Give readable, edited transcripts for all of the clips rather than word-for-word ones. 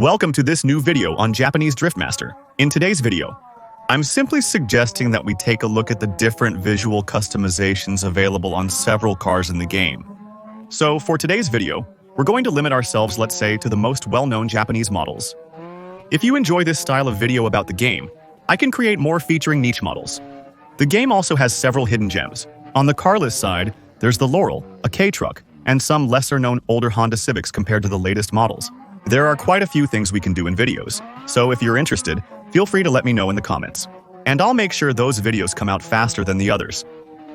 Welcome to this new video on Japanese Driftmaster. In today's video, I'm simply suggesting that we take a look at the different visual customizations available on several cars in the game. So for today's video, we're going to limit ourselves, let's say, to the most well-known Japanese models. If you enjoy this style of video about the game, I can create more featuring niche models. The game also has several hidden gems. On the carless side, there's the Laurel, a K-truck, and some lesser-known older Honda Civics compared to the latest models. There are quite a few things we can do in videos, so if you're interested, feel free to let me know in the comments. And I'll make sure those videos come out faster than the others.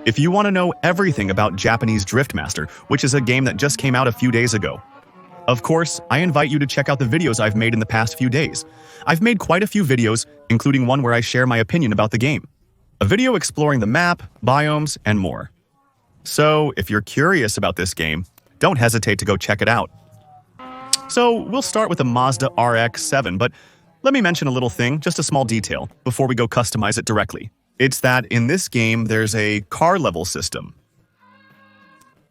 If you want to know everything about Japanese Driftmaster, which is a game that just came out a few days ago, of course, I invite you to check out the videos I've made in the past few days. I've made quite a few videos, including one where I share my opinion about the game. A video exploring the map, biomes, and more. So, if you're curious about this game, don't hesitate to go check it out. So, we'll start with the Mazda RX-7, but let me mention a little thing, just a small detail, before we go customize it directly. It's that in this game, there's a car level system.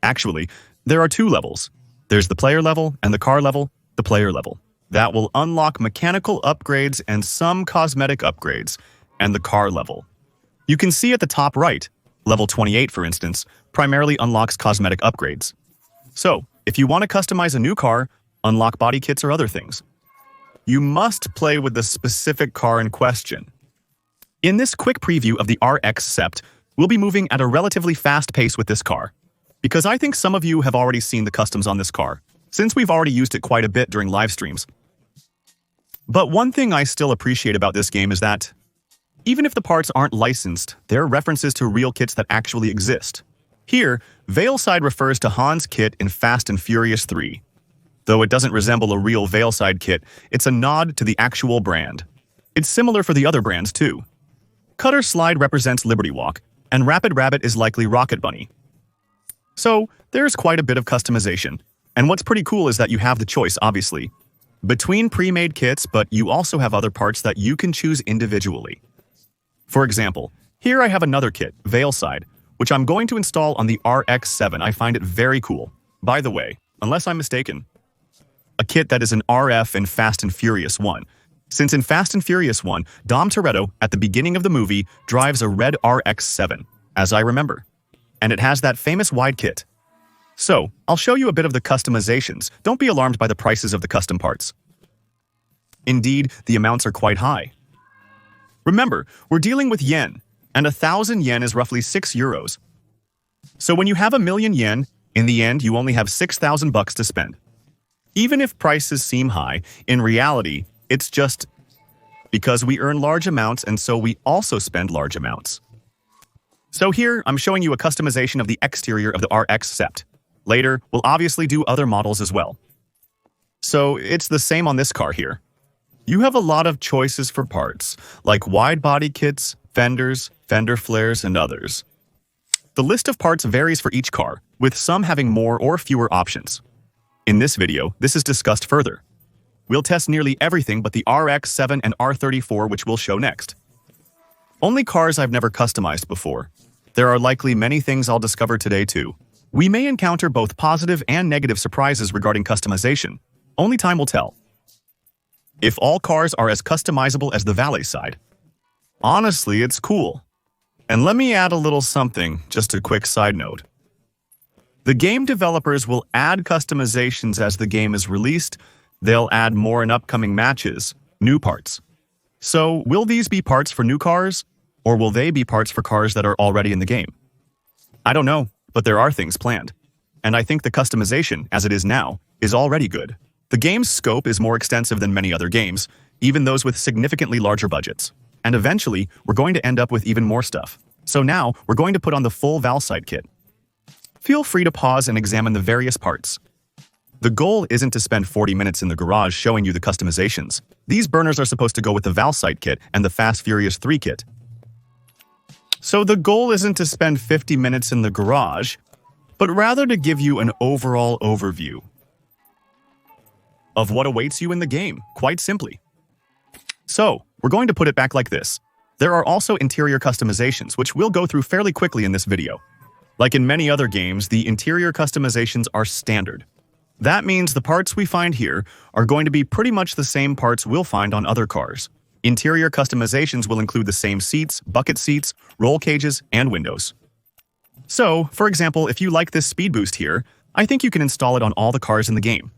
Actually, there are two levels. There's the player level and the car level, the player level. That will unlock mechanical upgrades and some cosmetic upgrades, and the car level. You can see at the top right, level 28, for instance, primarily unlocks cosmetic upgrades. So, if you want to customize a new car, unlock body kits or other things, you must play with the specific car in question. In this quick preview of the RX Sept, we'll be moving at a relatively fast pace with this car, because I think some of you have already seen the customs on this car, since we've already used it quite a bit during live streams. But one thing I still appreciate about this game is that, even if the parts aren't licensed, they're references to real kits that actually exist. Here, Veilside refers to Han's kit in Fast and Furious 3. Though it doesn't resemble a real Veilside kit, it's a nod to the actual brand. It's similar for the other brands too. Cutter Slide represents Liberty Walk, and Rapid Rabbit is likely Rocket Bunny. So, there's quite a bit of customization, and what's pretty cool is that you have the choice, obviously, between pre-made kits, but you also have other parts that you can choose individually. For example, here I have another kit, Veilside, which I'm going to install on the RX-7. I find it very cool. By the way, unless I'm mistaken, a kit that is an RF in Fast and Furious 1. Since in Fast and Furious 1, Dom Toretto, at the beginning of the movie, drives a red RX-7, as I remember. And it has that famous wide kit. So, I'll show you a bit of the customizations. Don't be alarmed by the prices of the custom parts. Indeed, the amounts are quite high. Remember, we're dealing with yen, and 1,000 yen is roughly 6 euros. So when you have 1,000,000 yen, in the end you only have 6,000 bucks to spend. Even if prices seem high, in reality, it's just because we earn large amounts and so we also spend large amounts. So here, I'm showing you a customization of the exterior of the RX Sept. Later, we'll obviously do other models as well. So it's the same on this car here. You have a lot of choices for parts, like wide body kits, fenders, fender flares, and others. The list of parts varies for each car, with some having more or fewer options. In this video, this is discussed further. We'll test nearly everything but the RX-7 and R34, which we'll show next. Only cars I've never customized before. There are likely many things I'll discover today too. We may encounter both positive and negative surprises regarding customization. Only time will tell. If all cars are as customizable as the Valet side. Honestly, it's cool. And let me add a little something, just a quick side note. The game developers will add customizations as the game is released. They'll add more in upcoming matches, new parts. So, will these be parts for new cars, or will they be parts for cars that are already in the game? I don't know, but there are things planned. And I think the customization, as it is now, is already good. The game's scope is more extensive than many other games, even those with significantly larger budgets. And eventually, we're going to end up with even more stuff. So now, we're going to put on the full Veilside kit. Feel free to pause and examine the various parts. The goal isn't to spend 40 minutes in the garage showing you the customizations. These burners are supposed to go with the Veilside kit and the Fast Furious 3 kit. So the goal isn't to spend 50 minutes in the garage, but rather to give you an overall overview of what awaits you in the game, quite simply. So, we're going to put it back like this. There are also interior customizations, which we'll go through fairly quickly in this video. Like in many other games, the interior customizations are standard. That means the parts we find here are going to be pretty much the same parts we'll find on other cars. Interior customizations will include the same seats, bucket seats, roll cages, and windows. So, for example, if you like this speed boost here, I think you can install it on all the cars in the game.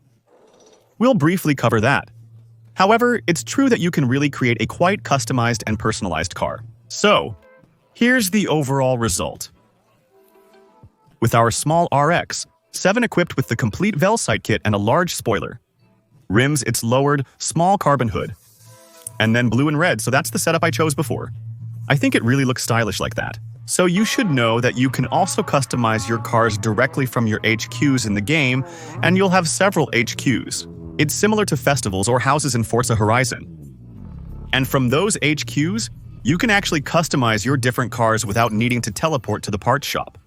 We'll briefly cover that. However, it's true that you can really create a quite customized and personalized car. So, here's the overall result. With our small RX, 7 equipped with the complete Velsite kit and a large spoiler. Rims, it's lowered, small carbon hood. And then blue and red, so that's the setup I chose before. I think it really looks stylish like that. So you should know that you can also customize your cars directly from your HQs in the game, and you'll have several HQs. It's similar to festivals or houses in Forza Horizon. And from those HQs, you can actually customize your different cars without needing to teleport to the parts shop.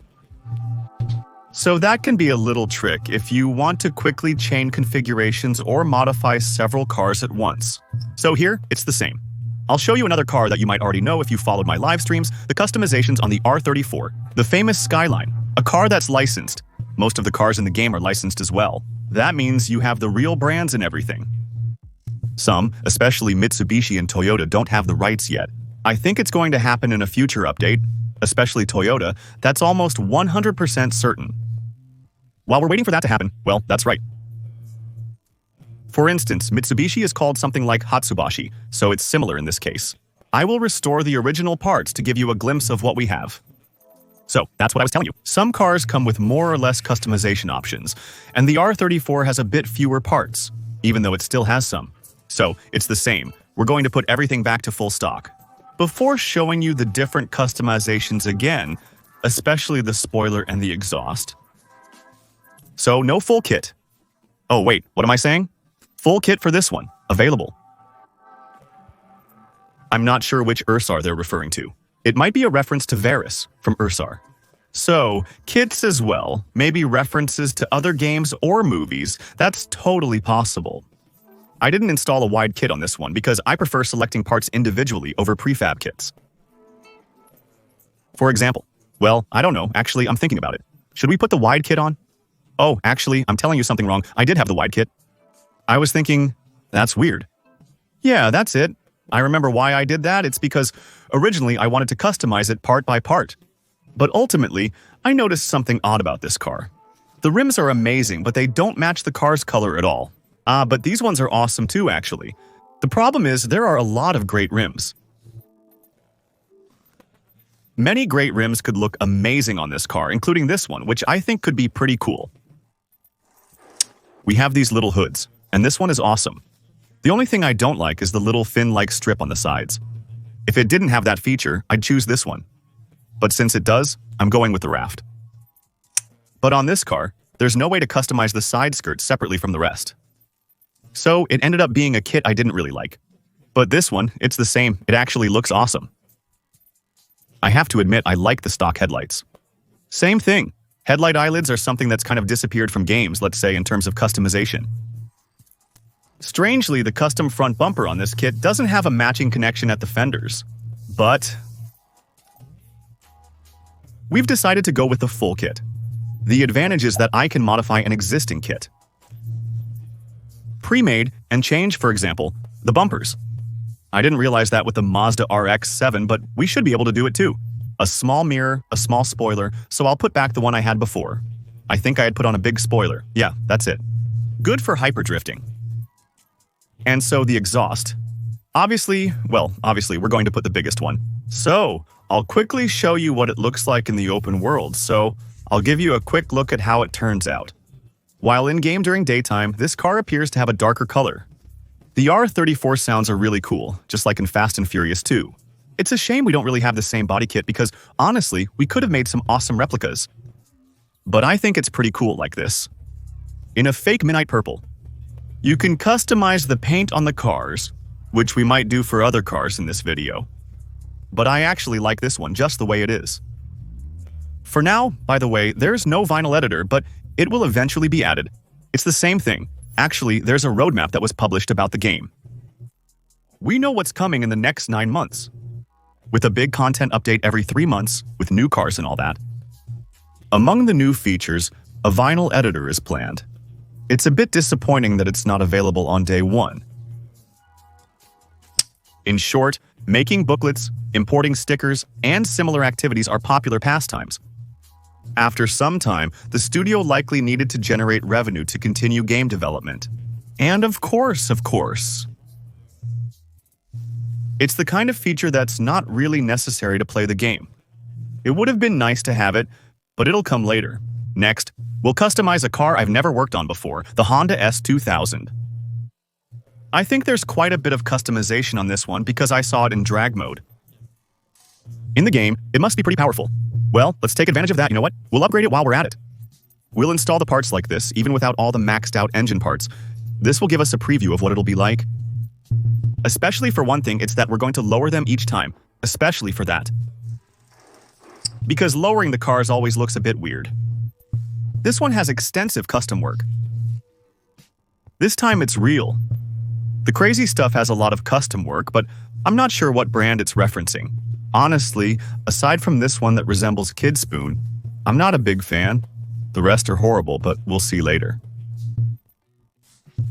So that can be a little trick if you want to quickly chain configurations or modify several cars at once. So here, it's the same. I'll show you another car that you might already know if you followed my live streams, the customizations on the R34, the famous Skyline, a car that's licensed. Most of the cars in the game are licensed as well. That means you have the real brands and everything. Some, especially Mitsubishi and Toyota, don't have the rights yet. I think it's going to happen in a future update, especially Toyota, that's almost 100% certain. While we're waiting for that to happen, well, that's right. For instance, Mitsubishi is called something like Hatsubashi, so it's similar in this case. I will restore the original parts to give you a glimpse of what we have. So, that's what I was telling you. Some cars come with more or less customization options, and the R34 has a bit fewer parts, even though it still has some. So, it's the same. We're going to put everything back to full stock. Before showing you the different customizations again, especially the spoiler and the exhaust. So, no full kit. Oh wait, what am I saying? Full kit for this one, available. I'm not sure which Ursar they're referring to. It might be a reference to Varus from Ursar. So, kits as well, maybe references to other games or movies, that's totally possible. I didn't install a wide kit on this one because I prefer selecting parts individually over prefab kits. For example, well, I don't know, actually, I'm thinking about it. Should we put the wide kit on? Oh, actually, I'm telling you something wrong. I did have the wide kit. I was thinking, that's weird. Yeah, that's it. I remember why I did that. It's because originally I wanted to customize it part by part. But ultimately, I noticed something odd about this car. The rims are amazing, but they don't match the car's color at all. But these ones are awesome too, actually. The problem is there are a lot of great rims. Many great rims could look amazing on this car, including this one, which I think could be pretty cool. We have these little hoods, and this one is awesome. The only thing I don't like is the little fin-like strip on the sides. If it didn't have that feature, I'd choose this one. But since it does, I'm going with the raft. But on this car, there's no way to customize the side skirts separately from the rest. So it ended up being a kit I didn't really like. But this one, it's the same. It actually looks awesome. I have to admit I like the stock headlights. Same thing. Headlight eyelids are something that's kind of disappeared from games, let's say, in terms of customization. Strangely, the custom front bumper on this kit doesn't have a matching connection at the fenders. But we've decided to go with the full kit. The advantage is that I can modify an existing kit. Pre-made and change, for example, the bumpers. I didn't realize that with the Mazda RX-7, but we should be able to do it too. A small mirror, a small spoiler, so I'll put back the one I had before. I think I had put on a big spoiler. Yeah, that's it. Good for hyperdrifting. And so the exhaust. Obviously, we're going to put the biggest one. So, I'll quickly show you what it looks like in the open world, so I'll give you a quick look at how it turns out. While in-game during daytime, this car appears to have a darker color. The R34 sounds are really cool, just like in Fast and Furious 2. It's a shame we don't really have the same body kit because, honestly, we could have made some awesome replicas. But I think it's pretty cool like this. In a fake midnight purple. You can customize the paint on the cars, which we might do for other cars in this video. But I actually like this one just the way it is. For now, by the way, there's no vinyl editor, but it will eventually be added. It's the same thing. Actually, there's a roadmap that was published about the game. We know what's coming in the next 9 months. With a big content update every 3 months, with new cars and all that. Among the new features, a vinyl editor is planned. It's a bit disappointing that it's not available on day one. In short, making booklets, importing stickers, and similar activities are popular pastimes. After some time, the studio likely needed to generate revenue to continue game development. And of course, it's the kind of feature that's not really necessary to play the game. It would have been nice to have it, but it'll come later. Next, we'll customize a car I've never worked on before, the Honda S2000. I think there's quite a bit of customization on this one because I saw it in drag mode. In the game, it must be pretty powerful. Well, let's take advantage of that, you know what? We'll upgrade it while we're at it. We'll install the parts like this, even without all the maxed out engine parts. This will give us a preview of what it'll be like. Especially for one thing, it's that we're going to lower them each time, especially for that. Because lowering the cars always looks a bit weird. This one has extensive custom work. This time it's real. The crazy stuff has a lot of custom work, but I'm not sure what brand it's referencing. Honestly, aside from this one that resembles Kid Spoon, I'm not a big fan. The rest are horrible, but we'll see later.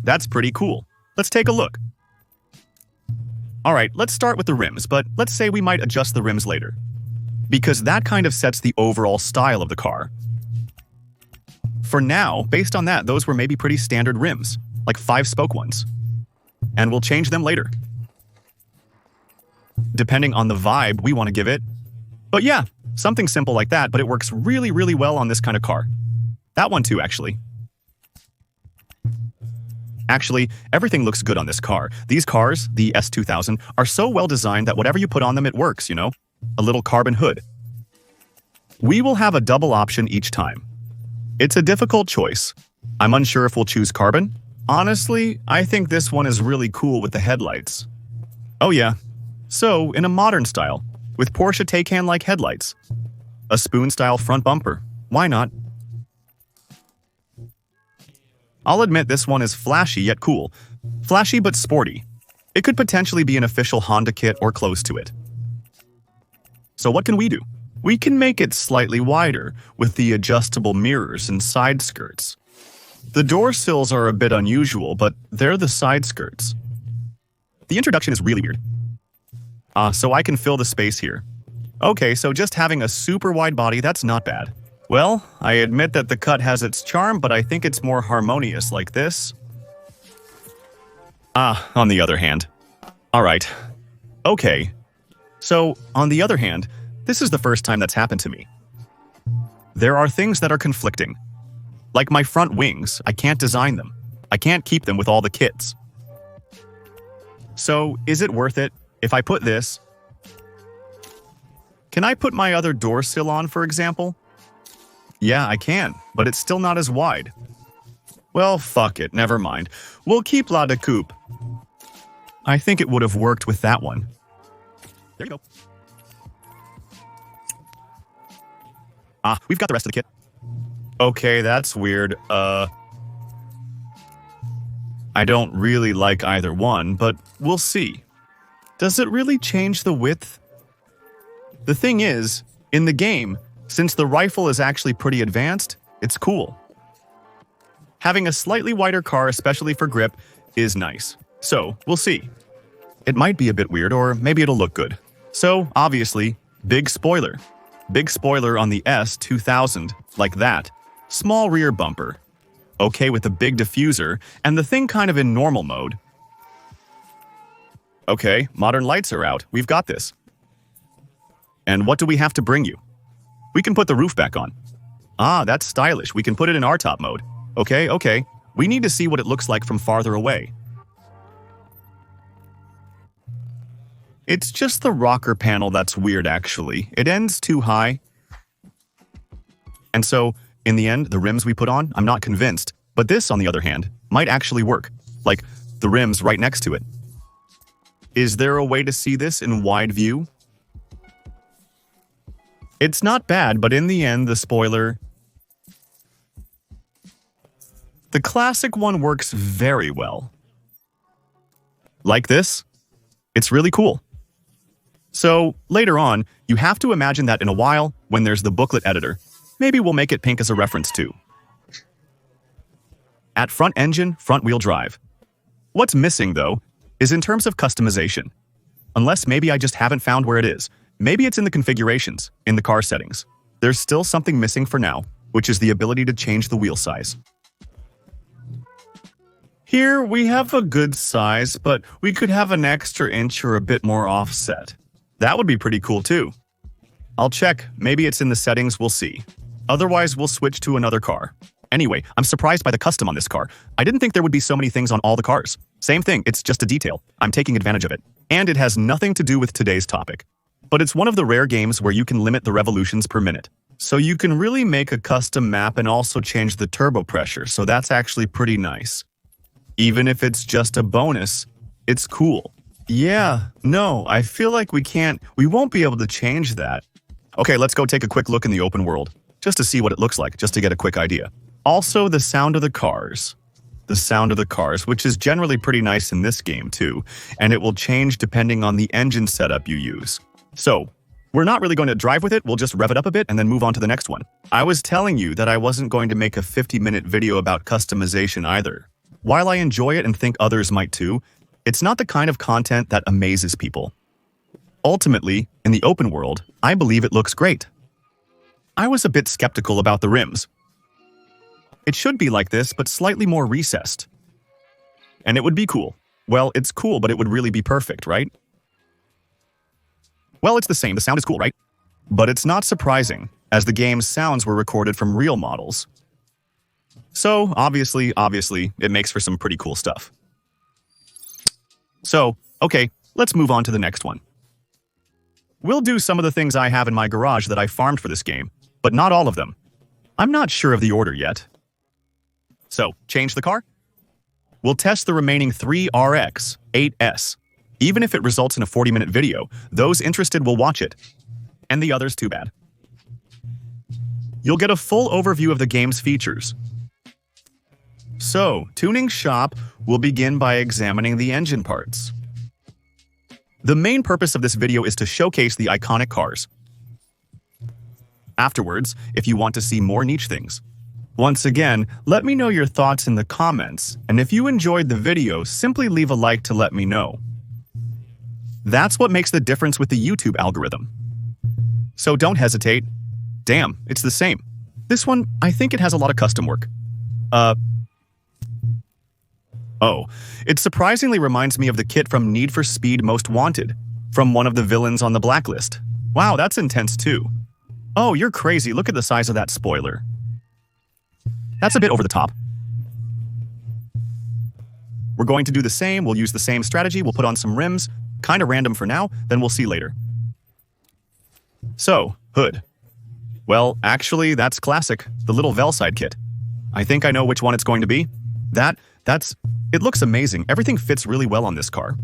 That's pretty cool. Let's take a look. Alright, let's start with the rims, but let's say we might adjust the rims later. Because that kind of sets the overall style of the car. For now, based on that, those were maybe pretty standard rims, like 5-spoke ones. And we'll change them later, depending on the vibe we want to give it. But yeah, something simple like that, but it works really, really well on this kind of car. That one too, actually. Actually, everything looks good on this car. These cars, the S2000, are so well designed that whatever you put on them, it works, you know? A little carbon hood. We will have a double option each time. It's a difficult choice. I'm unsure if we'll choose carbon. Honestly, I think this one is really cool with the headlights. Oh yeah. So, in a modern style, with Porsche Taycan-like headlights. A spoon-style front bumper. Why not? I'll admit this one is flashy yet cool. Flashy but sporty. It could potentially be an official Honda kit or close to it. So what can we do? We can make it slightly wider with the adjustable mirrors and side skirts. The door sills are a bit unusual, but they're the side skirts. The introduction is really weird. So I can fill the space here. Okay, so just having a super wide body, that's not bad. Well, I admit that the cut has its charm, but I think it's more harmonious like this. On the other hand. Alright. Okay. So, on the other hand, this is the first time that's happened to me. There are things that are conflicting. Like my front wings, I can't design them. I can't keep them with all the kits. So, is it worth it if I put this? Can I put my other door sill on, for example? Yeah, I can, but it's still not as wide. Well, fuck it, never mind. We'll keep La de Coupe. I think it would have worked with that one. There you go. We've got the rest of the kit. Okay, that's weird. I don't really like either one, but we'll see. Does it really change the width? The thing is, in the game, since the rifle is actually pretty advanced, it's cool. Having a slightly wider car, especially for grip, is nice. So, we'll see. It might be a bit weird, or maybe it'll look good. So, obviously, big spoiler. Big spoiler on the S2000, like that. Small rear bumper. Okay with the big diffuser, and the thing kind of in normal mode. Okay, modern lights are out. We've got this. And what do we have to bring you? We can put the roof back on. That's stylish. We can put it in R-top mode. Okay. We need to see what it looks like from farther away. It's just the rocker panel that's weird, actually. It ends too high. And so, in the end, the rims we put on, I'm not convinced. But this, on the other hand, might actually work. Like, the rims right next to it. Is there a way to see this in wide view? It's not bad, but in the end, the spoiler... The classic one works very well. Like this? It's really cool. So, later on, you have to imagine that in a while, when there's the booklet editor, maybe we'll make it pink as a reference too. at front engine, front-wheel drive. What's missing, though, is in terms of customization. Unless maybe I just haven't found where it is. Maybe it's in the configurations, in the car settings. There's still something missing for now, which is the ability to change the wheel size. Here we have a good size, but we could have an extra inch or a bit more offset. That would be pretty cool too. I'll check, maybe it's in the settings, we'll see. Otherwise, we'll switch to another car. Anyway, I'm surprised by the custom on this car. I didn't think there would be so many things on all the cars. Same thing, it's just a detail. I'm taking advantage of it. And it has nothing to do with today's topic. But it's one of the rare games where you can limit the revolutions per minute. So you can really make a custom map and also change the turbo pressure, so that's actually pretty nice. Even if it's just a bonus, it's cool. Yeah, no, I feel like we won't be able to change that. Okay, let's go take a quick look in the open world, just to see what it looks like, just to get a quick idea. Also, the sound of the cars. The sound of the cars, which is generally pretty nice in this game too, and it will change depending on the engine setup you use. So, we're not really going to drive with it, we'll just rev it up a bit and then move on to the next one. I was telling you that I wasn't going to make a 50-minute video about customization either. While I enjoy it and think others might too, it's not the kind of content that amazes people. Ultimately, in the open world, I believe it looks great. I was a bit skeptical about the rims. It should be like this, but slightly more recessed. And it would be cool. Well, it's cool, but it would really be perfect, right? Well, it's the same, the sound is cool, right? But it's not surprising, as the game's sounds were recorded from real models. So, obviously, it makes for some pretty cool stuff. So, okay, let's move on to the next one. We'll do some of the things I have in my garage that I farmed for this game, but not all of them. I'm not sure of the order yet. So, change the car? We'll test the remaining 3 RX 8S. Even if it results in a 40-minute video, those interested will watch it. And the others, too bad. You'll get a full overview of the game's features. So, Tuning Shop will begin by examining the engine parts. The main purpose of this video is to showcase the iconic cars. Afterwards, if you want to see more niche things. Once again, let me know your thoughts in the comments, and if you enjoyed the video, simply leave a like to let me know. That's what makes the difference with the YouTube algorithm. So don't hesitate. Damn, it's the same. This one, I think it has a lot of custom work. Oh, it surprisingly reminds me of the kit from Need for Speed Most Wanted, from one of the villains on the blacklist. Wow, that's intense too. Oh, you're crazy, look at the size of that spoiler. That's a bit over the top. We're going to do the same, we'll use the same strategy, we'll put on some rims, kinda random for now, then we'll see later. So, hood. Well, actually, that's classic, the little Velside kit. I think I know which one it's going to be. It looks amazing, everything fits really well on this car.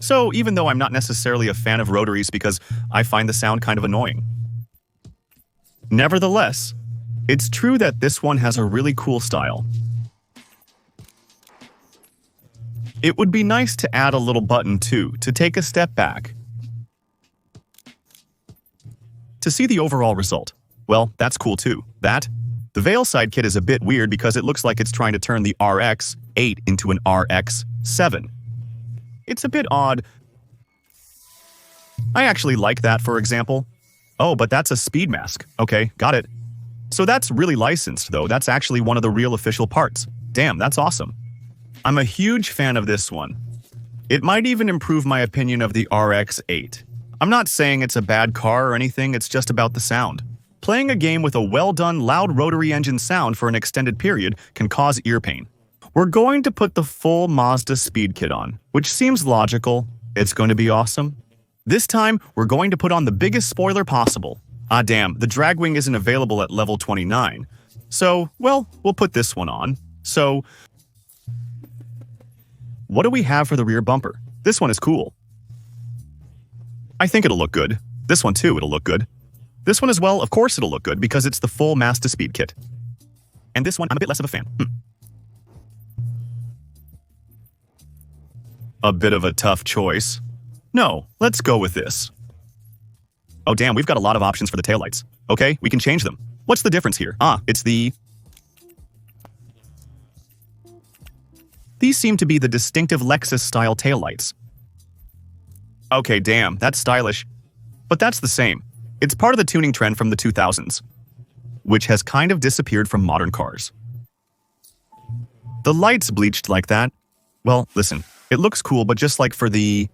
So, even though I'm not necessarily a fan of rotaries because I find the sound kind of annoying. Nevertheless, it's true that this one has a really cool style. It would be nice to add a little button too, to take a step back. To see the overall result, well, that's cool too. The Velside kit is a bit weird because it looks like it's trying to turn the RX-8 into an RX-7. It's a bit odd. I actually like that, for example. Oh, but that's a speed mask. Okay, got it. So that's really licensed, though. That's actually one of the real official parts. Damn, that's awesome. I'm a huge fan of this one. It might even improve my opinion of the RX-8. I'm not saying it's a bad car or anything, it's just about the sound. Playing a game with a well-done, loud rotary engine sound for an extended period can cause ear pain. We're going to put the full Mazda speed kit on, which seems logical. It's going to be awesome. This time, we're going to put on the biggest spoiler possible. Ah damn, the dragwing isn't available at level 29. So, well, we'll put this one on. So, what do we have for the rear bumper? This one is cool. I think it'll look good. This one too, it'll look good. This one as well, of course it'll look good because it's the full Mazda speed kit. And this one, I'm a bit less of a fan. A bit of a tough choice. No, let's go with this. Oh damn, we've got a lot of options for the taillights. Okay, we can change them. What's the difference here? Ah, it's the... These seem to be the distinctive Lexus-style taillights. Okay, damn, that's stylish. But that's the same. It's part of the tuning trend from the 2000s, which has kind of disappeared from modern cars. The lights bleached like that. Well, listen, it looks cool, but just like for the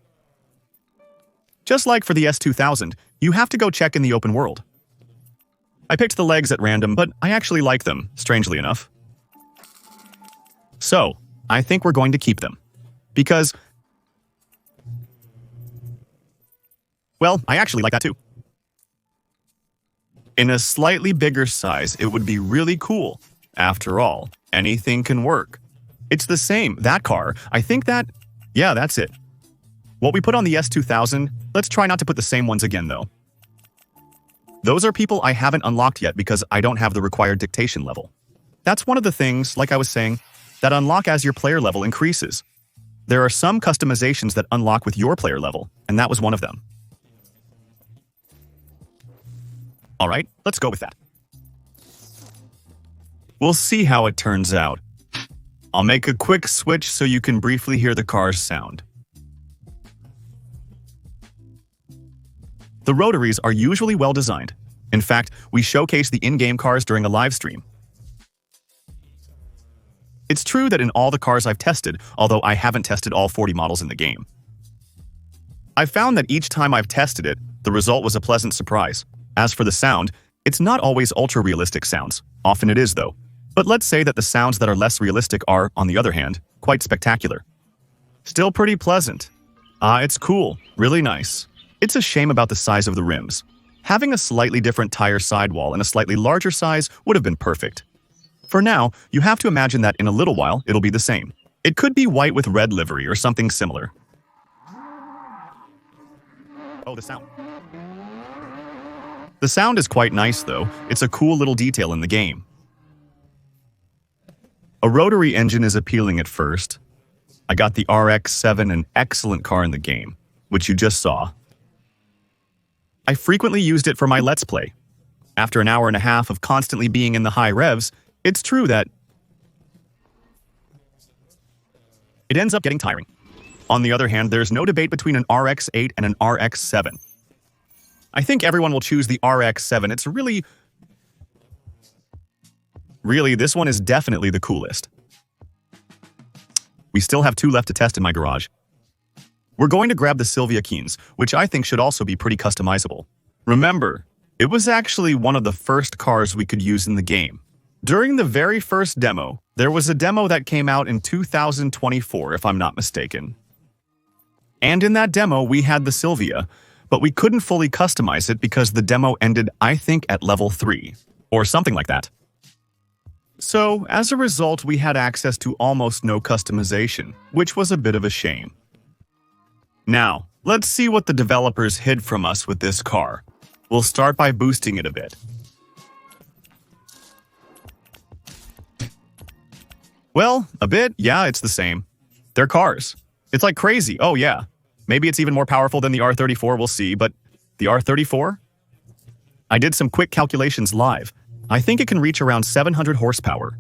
S2000, you have to go check in the open world. I picked the legs at random, but I actually like them, strangely enough. So, I think we're going to keep them. Because, well, I actually like that too. In a slightly bigger size, it would be really cool. After all, anything can work. It's the same, that car. I think that, yeah, that's it. What we put on the S2000, let's try not to put the same ones again, though. Those are people I haven't unlocked yet because I don't have the required dictation level. That's one of the things, like I was saying, that unlock as your player level increases. There are some customizations that unlock with your player level, and that was one of them. Alright, let's go with that. We'll see how it turns out. I'll make a quick switch so you can briefly hear the car's sound. The rotaries are usually well designed. In fact, we showcase the in-game cars during a live stream. It's true that in all the cars I've tested, although I haven't tested all 40 models in the game, I've found that each time I've tested it, the result was a pleasant surprise. As for the sound, it's not always ultra-realistic sounds. Often it is, though. But let's say that the sounds that are less realistic are, on the other hand, quite spectacular. Still pretty pleasant. It's cool. Really nice. It's a shame about the size of the rims. Having a slightly different tire sidewall and a slightly larger size would have been perfect. For now, you have to imagine that in a little while, it'll be the same. It could be white with red livery or something similar. Oh, the sound. The sound is quite nice, though. It's a cool little detail in the game. A rotary engine is appealing at first. I got the RX-7, an excellent car in the game, which you just saw. I frequently used it for my Let's Play. After an hour and a half of constantly being in the high revs, it's true that it ends up getting tiring. On the other hand, there's no debate between an RX-8 and an RX-7. I think everyone will choose the RX-7. It's really, this one is definitely the coolest. We still have 2 left to test in my garage. We're going to grab the Silvia keys, which I think should also be pretty customizable. Remember, it was actually one of the first cars we could use in the game. During the very first demo, there was a demo that came out in 2024, if I'm not mistaken. And in that demo, we had the Silvia, but we couldn't fully customize it because the demo ended, I think, at level 3, or something like that. So, as a result, we had access to almost no customization, which was a bit of a shame. Now, let's see what the developers hid from us with this car. We'll start by boosting it a bit. Well, a bit, yeah, it's the same. They're cars. It's like crazy, oh yeah. Maybe it's even more powerful than the R34, we'll see, but the R34? I did some quick calculations live. I think it can reach around 700 horsepower.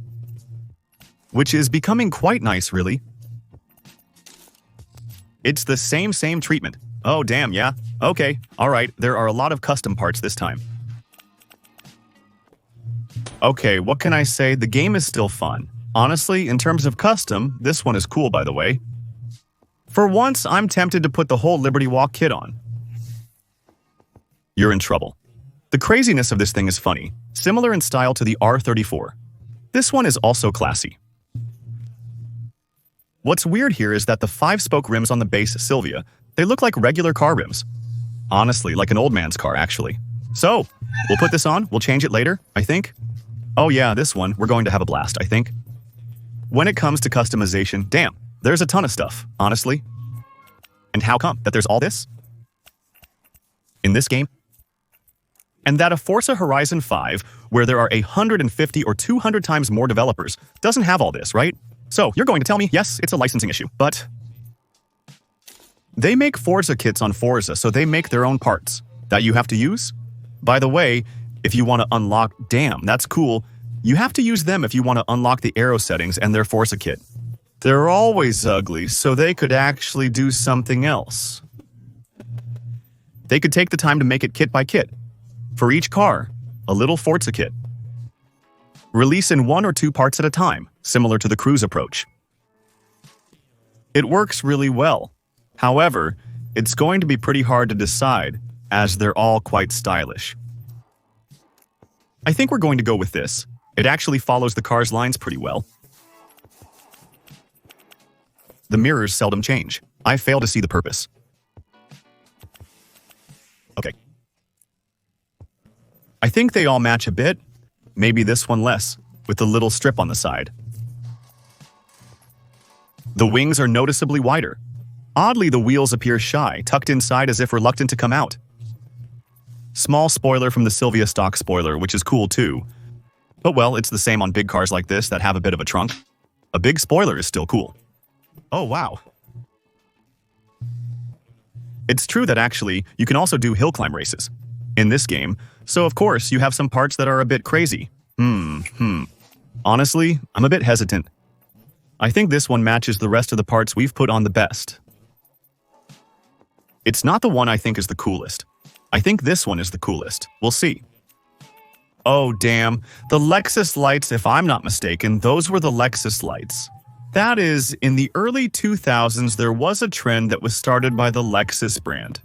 Which is becoming quite nice, really. It's the same treatment. Oh, damn, yeah. Okay, alright, there are a lot of custom parts this time. Okay, what can I say? The game is still fun. Honestly, in terms of custom, this one is cool, by the way. For once, I'm tempted to put the whole Liberty Walk kit on. You're in trouble. The craziness of this thing is funny, similar in style to the R34. This one is also classy. What's weird here is that the 5-spoke rims on the base Silvia, they look like regular car rims. Honestly, like an old man's car, actually. So, we'll put this on, we'll change it later, I think. Oh yeah, this one, we're going to have a blast, I think. When it comes to customization, damn, there's a ton of stuff, honestly. And how come that there's all this in this game? And that a Forza Horizon 5, where there are 150 or 200 times more developers, doesn't have all this, right? So, you're going to tell me, yes, it's a licensing issue, but they make Forza kits on Forza, so they make their own parts that you have to use. By the way, if you want to unlock, damn, that's cool, you have to use them if you want to unlock the aero settings and their Forza kit. They're always ugly, so they could actually do something else. They could take the time to make it kit by kit. For each car, a little Forza kit. Release in 1 or 2 parts at a time, similar to the Cruise approach. It works really well. However, it's going to be pretty hard to decide, as they're all quite stylish. I think we're going to go with this. It actually follows the car's lines pretty well. The mirrors seldom change. I fail to see the purpose. Okay. I think they all match a bit. Maybe this one less, with the little strip on the side. The wings are noticeably wider. Oddly, the wheels appear shy, tucked inside as if reluctant to come out. Small spoiler from the Silvia stock spoiler, which is cool too. But well, it's the same on big cars like this that have a bit of a trunk. A big spoiler is still cool. Oh wow. It's true that actually, you can also do hill climb races in this game, so of course you have some parts that are a bit crazy. Honestly, I'm a bit hesitant. I think this one matches the rest of the parts we've put on the best. It's not the one I think is the coolest. I think this one is the coolest. We'll see. Oh damn, the Lexus lights, if I'm not mistaken, those were the Lexus lights. That is, in the early 2000s, there was a trend that was started by the Lexus brand.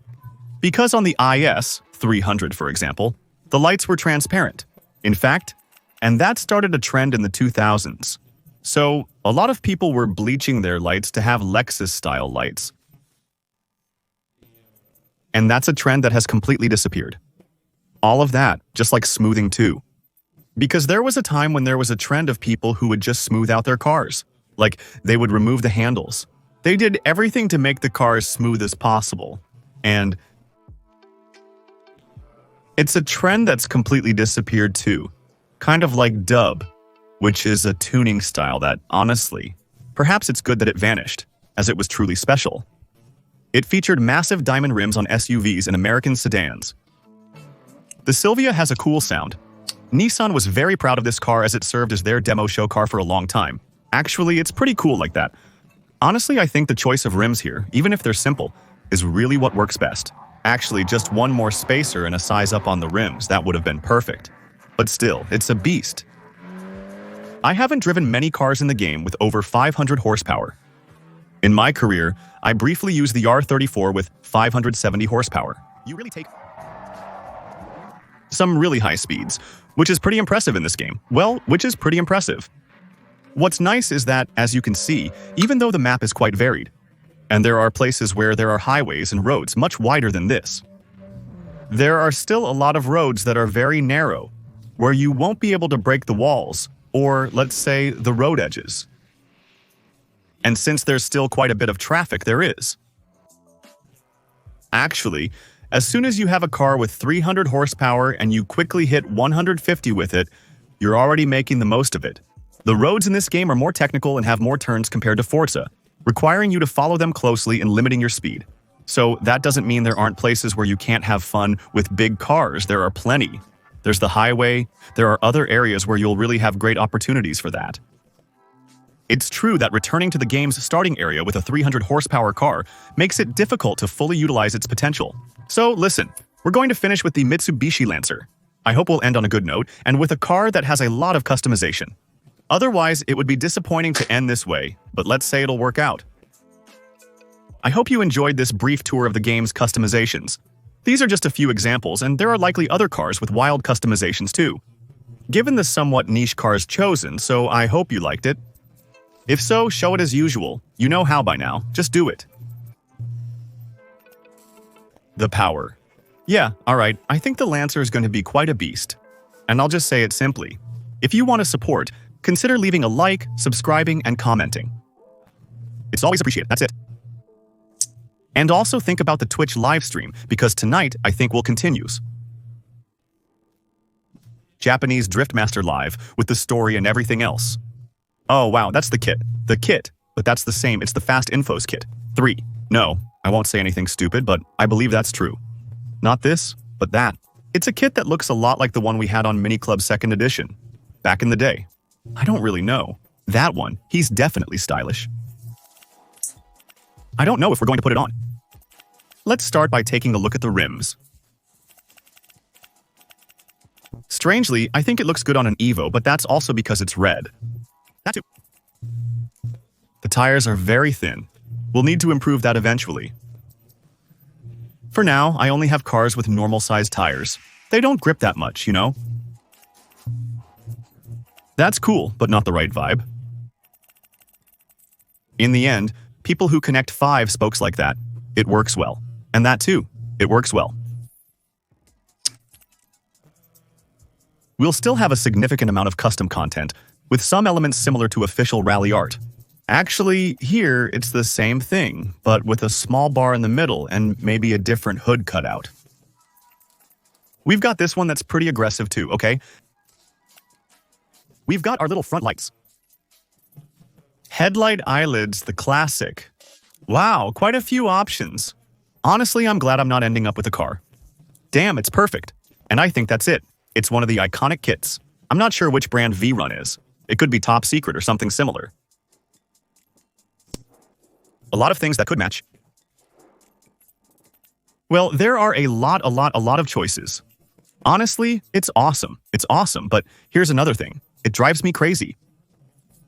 Because on the IS 300, for example, the lights were transparent. In fact, and that started a trend in the 2000s. So, a lot of people were bleaching their lights to have Lexus-style lights. And that's a trend that has completely disappeared. All of that, just like smoothing too. Because there was a time when there was a trend of people who would just smooth out their cars. Like, they would remove the handles. They did everything to make the car as smooth as possible. And it's a trend that's completely disappeared too. Kind of like dub, which is a tuning style that, honestly, perhaps it's good that it vanished, as it was truly special. It featured massive diamond rims on SUVs and American sedans. The Silvia has a cool sound. Nissan was very proud of this car as it served as their demo show car for a long time. Actually, it's pretty cool like that. Honestly, I think the choice of rims here, even if they're simple, is really what works best. Actually, just one more spacer and a size up on the rims, that would have been perfect. But still, it's a beast. I haven't driven many cars in the game with over 500 horsepower. In my career, I briefly used the R34 with 570 horsepower. You really take some really high speeds, which is pretty impressive in this game. Well, which is pretty impressive. What's nice is that, as you can see, even though the map is quite varied, and there are places where there are highways and roads much wider than this, there are still a lot of roads that are very narrow, where you won't be able to break the walls, or, let's say, the road edges. And since there's still quite a bit of traffic, there is. Actually, as soon as you have a car with 300 horsepower and you quickly hit 150 with it, you're already making the most of it. The roads in this game are more technical and have more turns compared to Forza, requiring you to follow them closely and limiting your speed. So that doesn't mean there aren't places where you can't have fun with big cars. There are plenty. There's the highway. There are other areas where you'll really have great opportunities for that. It's true that returning to the game's starting area with a 300 horsepower car makes it difficult to fully utilize its potential. So listen, we're going to finish with the Mitsubishi Lancer. I hope we'll end on a good note, and with a car that has a lot of customization. Otherwise, it would be disappointing to end this way, but let's say it'll work out. I hope you enjoyed this brief tour of the game's customizations. These are just a few examples, and there are likely other cars with wild customizations too. Given the somewhat niche cars chosen, so I hope you liked it. If so, show it as usual. You know how by now. Just do it. The power. Yeah, alright, I think the Lancer is going to be quite a beast. And I'll just say it simply. If you want to support, consider leaving a like, subscribing, and commenting. It's always appreciated, that's it. And also think about the Twitch livestream, because tonight I think will continues. Japanese Driftmaster Live, with the story and everything else. Oh wow, that's the kit. The kit, but that's the same, it's the Fast Infos kit. 3. No, I won't say anything stupid, but I believe that's true. Not this, but that. It's a kit that looks a lot like the one we had on Mini Club 2nd Edition. Back in the day. I don't really know. That one, he's definitely stylish. I don't know if we're going to put it on. Let's start by taking a look at the rims. Strangely, I think it looks good on an Evo, but that's also because it's red. That too. The tires are very thin. We'll need to improve that eventually. For now, I only have cars with normal-sized tires. They don't grip that much, you know? That's cool, but not the right vibe. In the end, people who connect 5 spokes like that, it works well. And that too, it works well. We'll still have a significant amount of custom content, with some elements similar to official rally art. Actually, here it's the same thing, but with a small bar in the middle and maybe a different hood cutout. We've got this one that's pretty aggressive too, okay? We've got our little front lights. Headlight eyelids, the classic. Wow, quite a few options. Honestly, I'm glad I'm not ending up with a car. Damn, it's perfect. And I think that's it. It's one of the iconic kits. I'm not sure which brand V-Run is. It could be top secret or something similar. A lot of things that could match. Well, there are a lot of choices. Honestly, it's awesome. It's awesome, but here's another thing. It drives me crazy.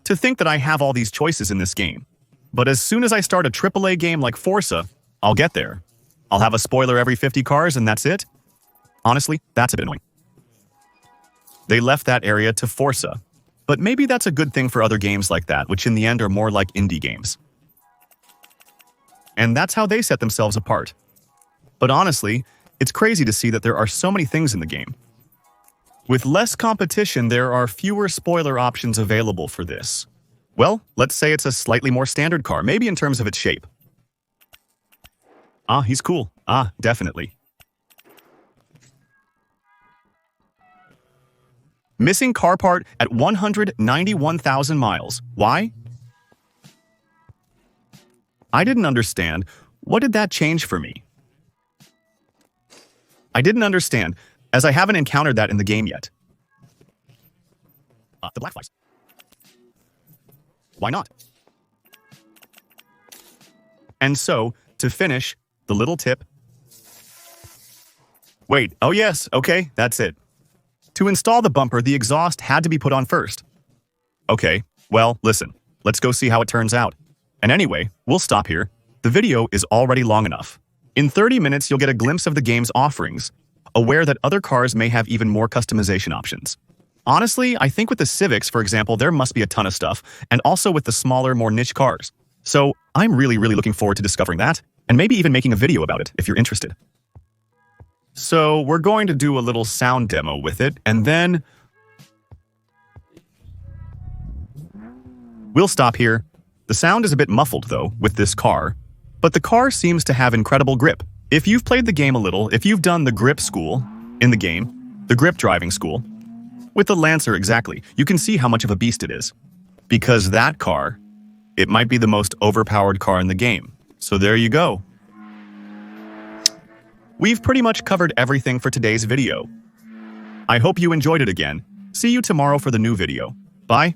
To think that I have all these choices in this game. But as soon as I start a AAA game like Forza, I'll get there. I'll have a spoiler every 50 cars and that's it. Honestly, that's a bit annoying. They left that area to Forza. But maybe that's a good thing for other games like that, which in the end are more like indie games. And that's how they set themselves apart. But honestly, it's crazy to see that there are so many things in the game. With less competition, there are fewer spoiler options available for this. Well, let's say it's a slightly more standard car, maybe in terms of its shape. Ah, he's cool. Ah, definitely. Missing car part at 191,000 miles. Why? I didn't understand. What did that change for me? I didn't understand, as I haven't encountered that in the game yet. The black flies. Why not? And so, to finish, the little tip. Wait, oh yes, okay, that's it. To install the bumper, the exhaust had to be put on first. Okay, well, listen, let's go see how it turns out. And anyway, we'll stop here. The video is already long enough. In 30 minutes, you'll get a glimpse of the game's offerings, aware that other cars may have even more customization options. Honestly, I think with the Civics, for example, there must be a ton of stuff, and also with the smaller, more niche cars. So I'm really looking forward to discovering that, and maybe even making a video about it if you're interested. So we're going to do a little sound demo with it, and then we'll stop here. The sound is a bit muffled, though, with this car, but the car seems to have incredible grip. If you've played the game a little, if you've done the grip school in the game, the grip driving school, with the Lancer exactly, you can see how much of a beast it is. Because that car, it might be the most overpowered car in the game. So there you go. We've pretty much covered everything for today's video. I hope you enjoyed it again. See you tomorrow for the new video. Bye.